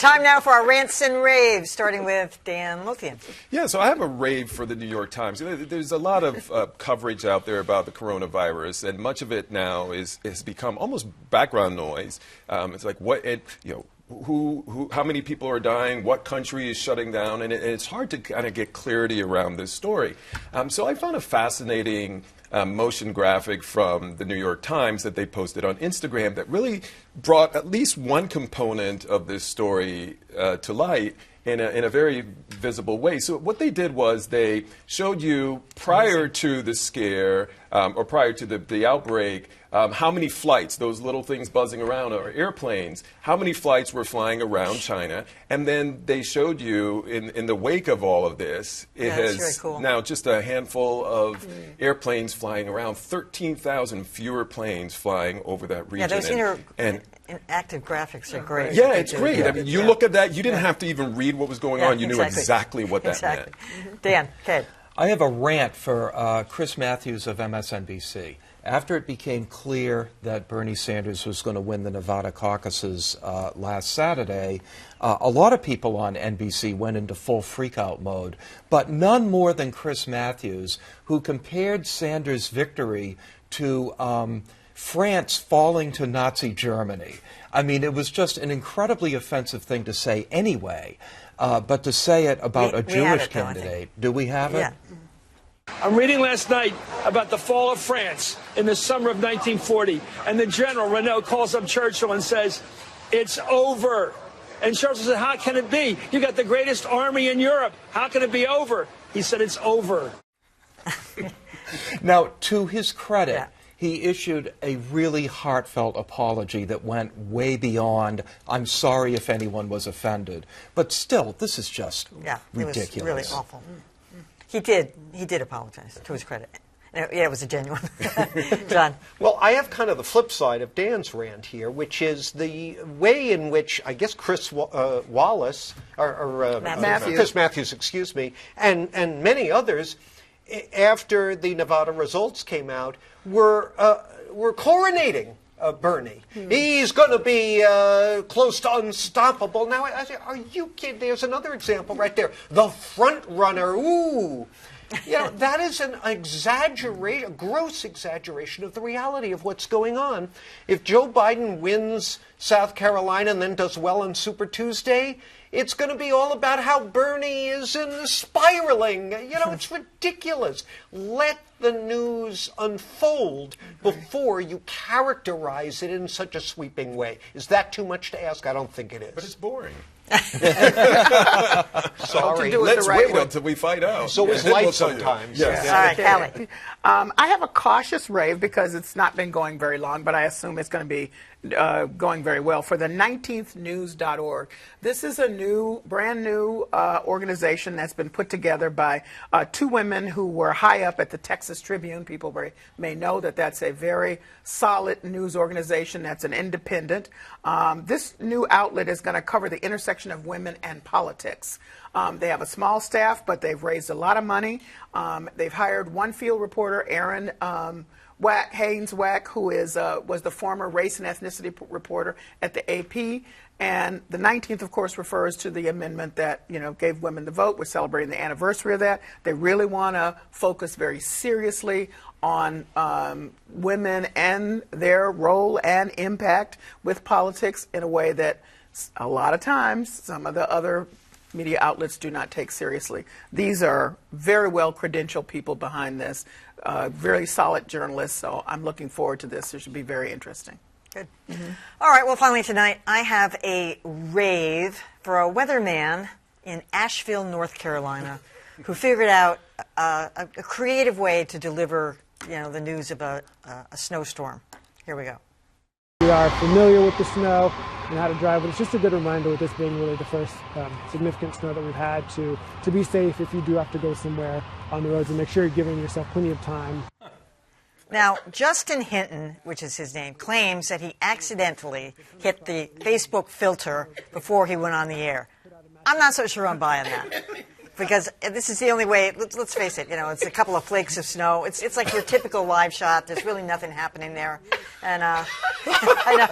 Time now for our Rants and Raves, starting with Dan Lothian. Yeah, so I have a rave for the New York Times. There's a lot of coverage out there about the coronavirus, and much of it now has become almost background noise. It's like how many people are dying, what country is shutting down, and it's hard to kind of get clarity around this story. So I found a fascinating motion graphic from the New York Times that they posted on Instagram that really brought at least one component of this story to light in a very visible way. So what they did was they showed you prior to the scare or prior to the outbreak how many flights, those little things buzzing around, or airplanes, how many flights were flying around China. And then they showed you in the wake of all of this, it has very cool. now just a handful of airplanes flying around, 13,000 fewer planes flying over that region. Yeah, those interactive graphics are great. Yeah, it's great. I mean, you look at that, you didn't have to even read what was going on. You knew exactly what that meant. Dan, okay. I have a rant for Chris Matthews of MSNBC. After it became clear that Bernie Sanders was going to win the Nevada caucuses last Saturday, a lot of people on NBC went into full freakout mode, but none more than Chris Matthews, who compared Sanders' victory to France falling to Nazi Germany. I mean, it was just an incredibly offensive thing to say anyway, but to say it about a Jewish candidate. Do we have it? Yeah. I'm reading last night about the fall of France in the summer of 1940, and the general, Renault, calls up Churchill and says, "It's over." And Churchill said, "How can it be? You got the greatest army in Europe. How can it be over?" He said, "It's over." Now, to his credit, he issued a really heartfelt apology that went way beyond, "I'm sorry if anyone was offended." But still, this is just ridiculous. It was really awful. He did apologize, to his credit. Yeah, it was a genuine. John? Well, I have kind of the flip side of Dan's rant here, which is the way in which, I guess, Chris Wallace, Chris Matthews, excuse me, and many others, after the Nevada results came out, were coronating Bernie. He's going to be close to unstoppable. Now, I say, are you kidding? There's another example right there. The front runner. Ooh. You know, that is an exaggeration, a gross exaggeration of the reality of what's going on. If Joe Biden wins South Carolina and then does well on Super Tuesday, it's going to be all about how Bernie is spiraling. You know, it's ridiculous. Let the news unfold before you characterize it in such a sweeping way. Is that too much to ask? I don't think it is. But it's boring. Sorry. Let's wait until we find out. So is life sometimes. Yes. All right, Callie. I have a cautious rave because it's not been going very long, but I assume it's going to be going very well. For the 19thnews.org. This is a brand new organization that's been put together by two women who were high up at the Texas Tribune. People may know that that's a very solid news organization that's an independent. This new outlet is going to cover the intersection of women and politics. They have a small staff, but they've raised a lot of money. They've hired one field reporter, Aaron Haynes Wack, who was the former race and ethnicity reporter at the AP. And the 19th, of course, refers to the amendment that, gave women the vote. We're celebrating the anniversary of that. They really want to focus very seriously on women and their role and impact with politics in a way that a lot of times some of the other media outlets do not take seriously. These are very well credentialed people behind this, very solid journalists, so I'm looking forward to this. It should be very interesting. Good. All right, well, finally tonight, I have a rave for a weatherman in Asheville, North Carolina, who figured out a creative way to deliver, the news about a snowstorm. Here we go. We are familiar with the snow and how to drive, but it's just a good reminder, with this being really the first significant snow that we've had, to be safe if you do have to go somewhere on the roads, and make sure you're giving yourself plenty of time. Now, Justin Hinton, which is his name, claims that he accidentally hit the Facebook filter before he went on the air. I'm not so sure I'm buying that. because this is the only way. Let's face it. It's a couple of flakes of snow. It's like your typical live shot. There's really nothing happening there, and I know.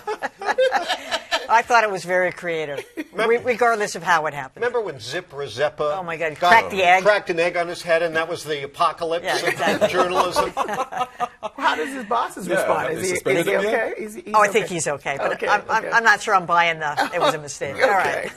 I thought it was very creative, regardless of how it happened. Remember when Zip Rezeppa Oh my God, cracked the egg? Cracked an egg on his head, and that was the apocalypse of journalism? How does his bosses respond? Is he okay? I think he's okay, but I'm not sure I'm buying it was a mistake. All right.